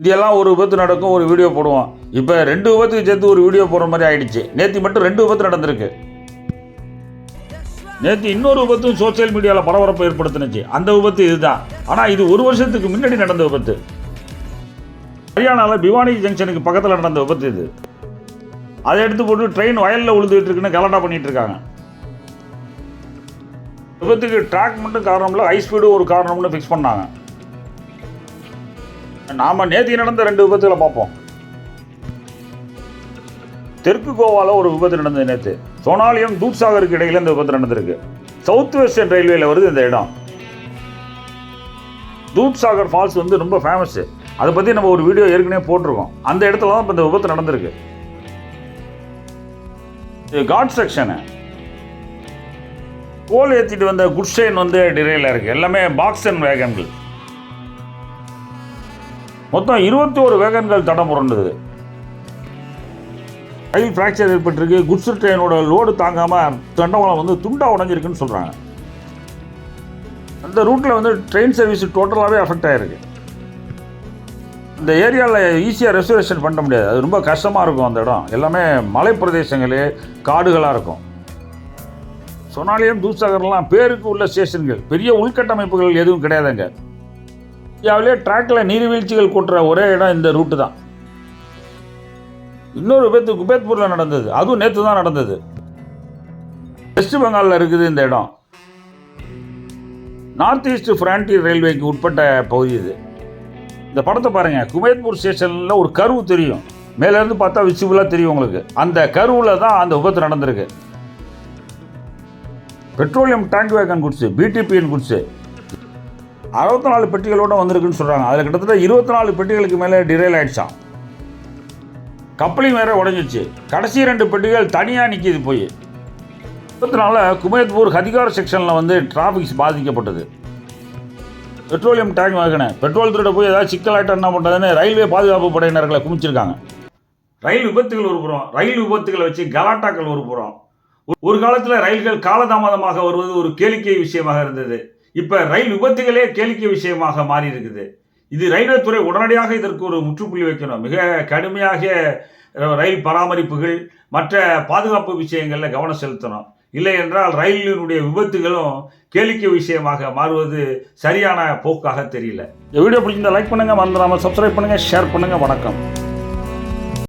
இதெல்லாம் ஒரு விபத்து நடக்கும், ஒரு வீடியோ போடுவோம். இப்போ 2 விபத்துக்கு சேர்த்து ஒரு வீடியோ போடுற மாதிரி ஆயிடுச்சு. நேற்று மட்டும் 2 விபத்து நடந்திருக்கு. நேற்று இன்னொரு விபத்தும் சோசியல் மீடியாவில் பரபரப்பை ஏற்படுத்தினுச்சு. அந்த விபத்து இதுதான். ஆனால் இது 1 வருஷத்துக்கு முன்னாடி நடந்த விபத்து. ஹரியானாவில் பிவானி ஜங்ஷனுக்கு பக்கத்தில் நடந்த விபத்து இது. அதை எடுத்து போட்டு ட்ரெயின் வயலில் விழுந்துட்டு இருக்குன்னு கலாட்டா பண்ணிட்டு இருக்காங்க. விபத்துக்கு ட்ராக் மட்டும் காரணம் இல்லை, ஹை ஸ்பீடு ஒரு காரணம்னு ஃபிக்ஸ் பண்ணாங்க. நாம் நேற்று நடந்த 2 விபத்துகளை பார்ப்போம். தெற்கு கோவாவில் ஒரு விபத்து நடந்தது நேற்று. சோனாலியம் தூத்சாகருக்கு இடையில் இந்த விபத்து நடந்திருக்கு. சவுத் வெஸ்டர்ன் ரயில்வேல வருது இந்த இடம். தூத்சாகர் ஃபால்ஸ் வந்து ரொம்ப ஃபேமஸ். அதை பற்றி நம்ம ஒரு வீடியோ ஏற்கனவே போட்டிருக்கோம். அந்த இடத்துல தான் இப்போ இந்த விபத்து நடந்திருக்கு. காட் செக்ஷனு கோல் ஏற்றிட்டு வந்த குட்ஸ் ட்ரெயின் வந்து டிரையில் இருக்குது. எல்லாமே பாக்ஸ் அண்ட் வேகன்கள். மொத்தம் 21 வேகன்கள் தடம் புரண்டது. ரயில் ஃப்ராக்சர் ஏற்பட்டிருக்கு. குட்ஸ் ட்ரெயினோட லோடு தாங்காமல் தண்டவாளம் வந்து துண்டாக உடஞ்சிருக்குன்னு சொல்கிறாங்க. அந்த ரூட்டில் வந்து ட்ரெயின் சர்வீஸ் டோட்டலாகவே அஃபெக்ட் ஆகிருக்கு. இந்த ஏரியாவில் ஈஸியாக ரெசர்வேஷன் பண்ண முடியாது. அது ரொம்ப கஷ்டமாக இருக்கும். அந்த இடம் எல்லாமே மலை பிரதேசங்களே காடுகளாக இருக்கும். சோனாலியம் தூத்சாகர்லாம் பேருக்கு உள்ள ஸ்டேஷன்கள், பெரிய உள்கட்டமைப்புகள் எதுவும் கிடையாதுங்க. இந்தியாவிலே ட்ராக்கில் நீர்வீழ்ச்சிகள் கொட்டுற ஒரே இடம் இந்த ரூட்டு தான். இன்னொரு விபத்து குபேத்பூரில் நடந்தது. அதுவும் நேற்று தான் நடந்தது. வெஸ்ட் பெங்காலில் இருக்குது இந்த இடம். நார்த் ஈஸ்ட் ஃப்ரான்டியர் ரயில்வேக்கு உட்பட்ட பகுதி இது. இந்த படத்தை பாருங்கள். குபேத்பூர் ஸ்டேஷனில் ஒரு கர்வு தெரியும். மேலேருந்து பார்த்தா விசிபிளாக தெரியும் உங்களுக்கு. அந்த கர்வில் தான் அந்த விபத்து நடந்திருக்கு. பெட்ரோலியம் டேங்க் வேகன் குட்ஸு, பிடிபிஎன் குட்ஸு 64 பெட்டிகளோடு வந்திருக்குன்னு சொல்கிறாங்க. அதில் கிட்டத்தட்ட 24 பெட்டிகளுக்கு மேலே டிரைல் ஆகிடுச்சான். கப்பலையும் வேற உடஞ்சிச்சு. கடைசி 2 பெட்டிகள் தனியாக நிற்கிது போய். விபத்துனால குபேத்பூர் ஹதிகார் செக்ஷனில் வந்து டிராஃபிக்ஸ் பாதிக்கப்பட்டது. பெட்ரோலியம் டேங்க் வேகனை பெட்ரோல் திருட போய் ஏதாவது சிக்கலாயிட்ட என்ன பண்ணுறதுன்னு ரயில்வே பாதுகாப்பு படையினர்களை குமிச்சிருக்காங்க. ரயில் விபத்துகள் ஒரு புறம், ரயில் விபத்துகளை வச்சு கலாட்டாக்கள் ஒரு புறம். ஒரு காலத்தில் ரயில்கள் காலதாமதமாக வருவது ஒரு கேளிக்கை விஷயமாக இருந்தது. இப்போ ரயில் விபத்துகளே கேளிக்கை விஷயமாக மாறி இருக்குது. இது ரயில்வே துறை உடனடியாக இதற்கு ஒரு முற்றுப்புள்ளி வைக்கணும். மிக கடுமையாக ரயில் பராமரிப்புகள் மற்ற பாதுகாப்பு விஷயங்களில் கவனம் செலுத்தணும். இல்லை என்றால் ரயிலினுடைய விபத்துகளும் கேளிக்கை விஷயமாக மாறுவது சரியான போக்காக தெரியல. இந்த வீடியோ பிடிச்சிருந்தா லைக் பண்ணுங்கள், மறந்துடாமல் சப்ஸ்கிரைப் பண்ணுங்கள், ஷேர் பண்ணுங்கள். வணக்கம்.